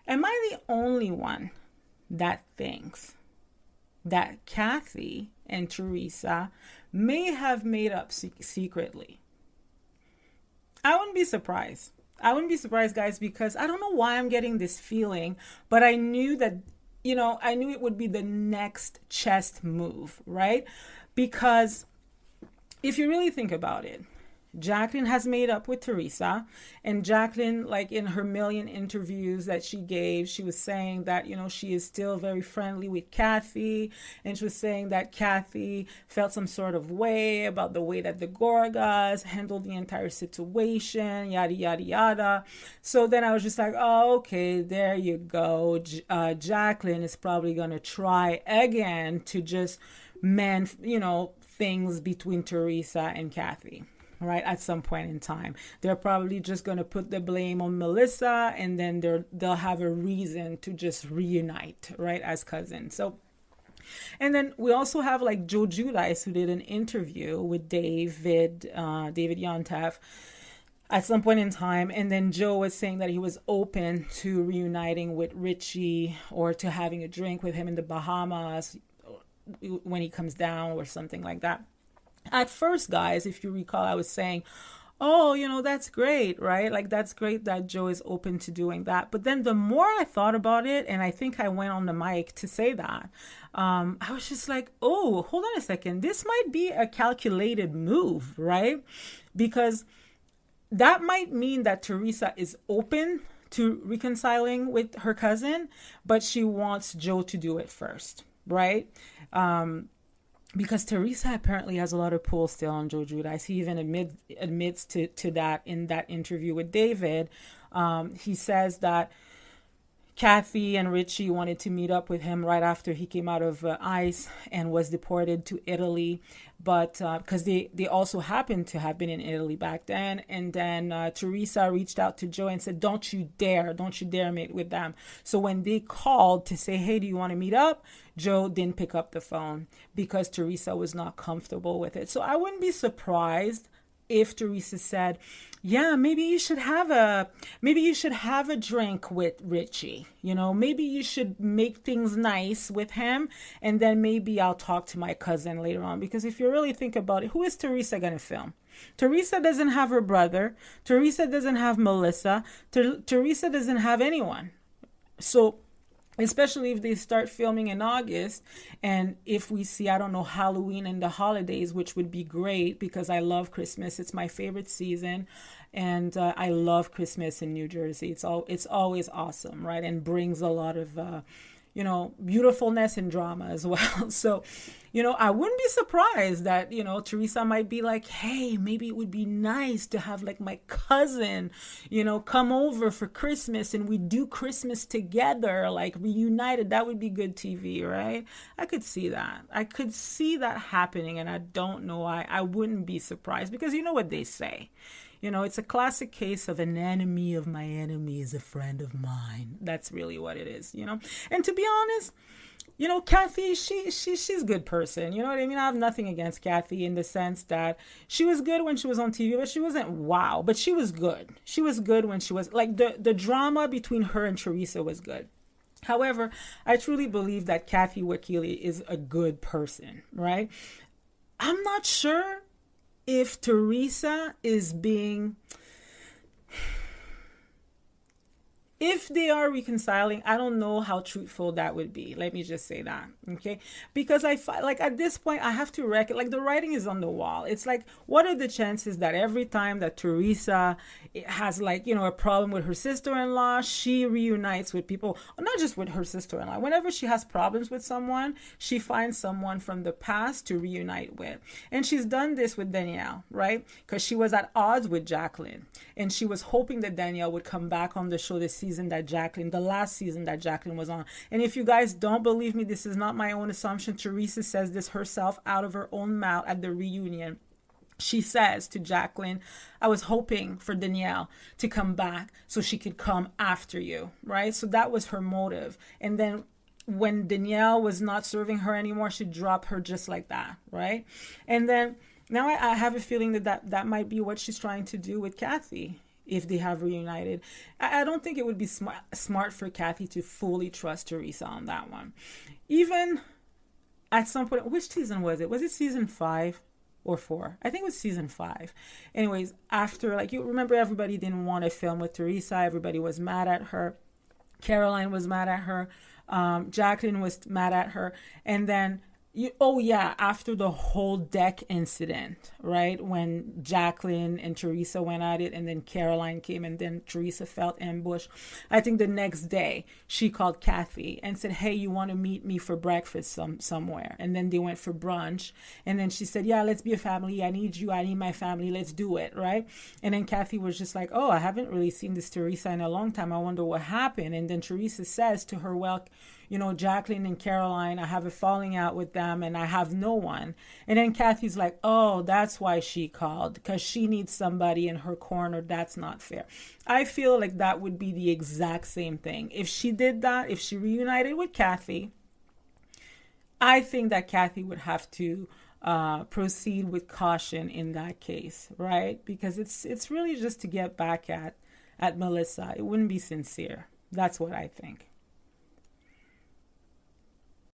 Am I the only one that thinks that Kathy and Teresa may have made up secretly? I wouldn't be surprised. I wouldn't be surprised, guys, because I don't know why I'm getting this feeling, but I knew that, I knew it would be the next chess move, right? Because if you really think about it, Jacqueline has made up with Teresa, and Jacqueline, like in her million interviews that she gave, she was saying that, she is still very friendly with Kathy, and she was saying that Kathy felt some sort of way about the way that the Gorgas handled the entire situation, yada, yada, yada. So then I was just like, oh, okay, there you go. Jacqueline is probably going to try again to just mend, things between Teresa and Kathy. Right, at some point in time, they're probably just going to put the blame on Melissa, and then they'll have a reason to just reunite, right, as cousins. So, and then we also have like Giudice, who did an interview with David Yontef at some point in time, and then Joe was saying that he was open to reuniting with Richie or to having a drink with him in the Bahamas when he comes down or something like that. At first, guys, if you recall, I was saying, oh, that's great, right? Like, that's great that Joe is open to doing that. But then the more I thought about it, and I think I went on the mic to say that, I was just like, oh, hold on a second. This might be a calculated move, right? Because that might mean that Teresa is open to reconciling with her cousin, but she wants Joe to do it first, right? Because Teresa apparently has a lot of pull still on Joe Giudice. He even admits to that in that interview with David. He says that Kathy and Richie wanted to meet up with him right after he came out of ICE and was deported to Italy. But because they also happened to have been in Italy back then. And then Teresa reached out to Joe and said, don't you dare meet with them. So when they called to say, hey, do you want to meet up? Joe didn't pick up the phone because Teresa was not comfortable with it. So I wouldn't be surprised if Teresa said, yeah, maybe you should have a drink with Richie. Maybe you should make things nice with him, and then maybe I'll talk to my cousin later on. Because if you really think about it, who is Teresa going to film? Teresa doesn't have her brother. Teresa doesn't have Melissa. Teresa doesn't have anyone. So especially if they start filming in August, and if we see, I don't know, Halloween and the holidays, which would be great because I love Christmas. It's my favorite season, and I love Christmas in New Jersey. It's always awesome, right? And brings a lot of beautifulness and drama as well. So, I wouldn't be surprised that, Teresa might be like, hey, maybe it would be nice to have like my cousin, come over for Christmas and we do Christmas together, like reunited. That would be good TV, right? I could see that. I could see that happening, and I don't know why. I wouldn't be surprised because you know what they say. It's a classic case of an enemy of my enemy is a friend of mine. That's really what it is, And to be honest, Kathy, she's a good person. You know what I mean? I have nothing against Kathy in the sense that she was good when she was on TV, but she wasn't wow. But she was good. She was good when she was, like, the drama between her and Teresa was good. However, I truly believe that Kathy Wakile is a good person, right? I'm not sure if Teresa is being... If they are reconciling, I don't know how truthful that would be. Let me just say that, okay? Because I find, like, at this point, I have to reckon, like, the writing is on the wall. It's like, what are the chances that every time that Teresa has, like, a problem with her sister-in-law, she reunites with people, not just with her sister-in-law. Whenever she has problems with someone, she finds someone from the past to reunite with. And she's done this with Danielle, right? Because she was at odds with Jacqueline. And she was hoping that Danielle would come back on the show this season the last season that Jacqueline was on. And if you guys don't believe me, this is not my own assumption. Teresa says this herself out of her own mouth at the reunion. She says to Jacqueline, I was hoping for Danielle to come back so she could come after you, right? So that was her motive. And then when Danielle was not serving her anymore, she dropped her just like that, right? And then now I have a feeling that might be what she's trying to do with Kathy. if they have reunited. I don't think it would be smart for Kathy to fully trust Teresa on that one. Even at some point, which season was it? Was it season 5 or 4? I think it was season 5. Anyways, after, like, you remember, everybody didn't want to film with Teresa. Everybody was mad at her. Caroline was mad at her. Jacqueline was mad at her. And then after the whole deck incident, right? When Jacqueline and Teresa went at it, and then Caroline came, and then Teresa felt ambushed. I think the next day she called Kathy and said, hey, you want to meet me for breakfast somewhere? And then they went for brunch. And then she said, yeah, let's be a family. I need you. I need my family. Let's do it, right? And then Kathy was just like, oh, I haven't really seen this Teresa in a long time. I wonder what happened. And then Teresa says to her, well, Jacqueline and Caroline, I have a falling out with them and I have no one. And then Kathy's like, oh, that's why she called, because she needs somebody in her corner. That's not fair. I feel like that would be the exact same thing. If she did that, if she reunited with Kathy, I think that Kathy would have to proceed with caution in that case, right? Because it's really just to get back at Melissa. It wouldn't be sincere. That's what I think.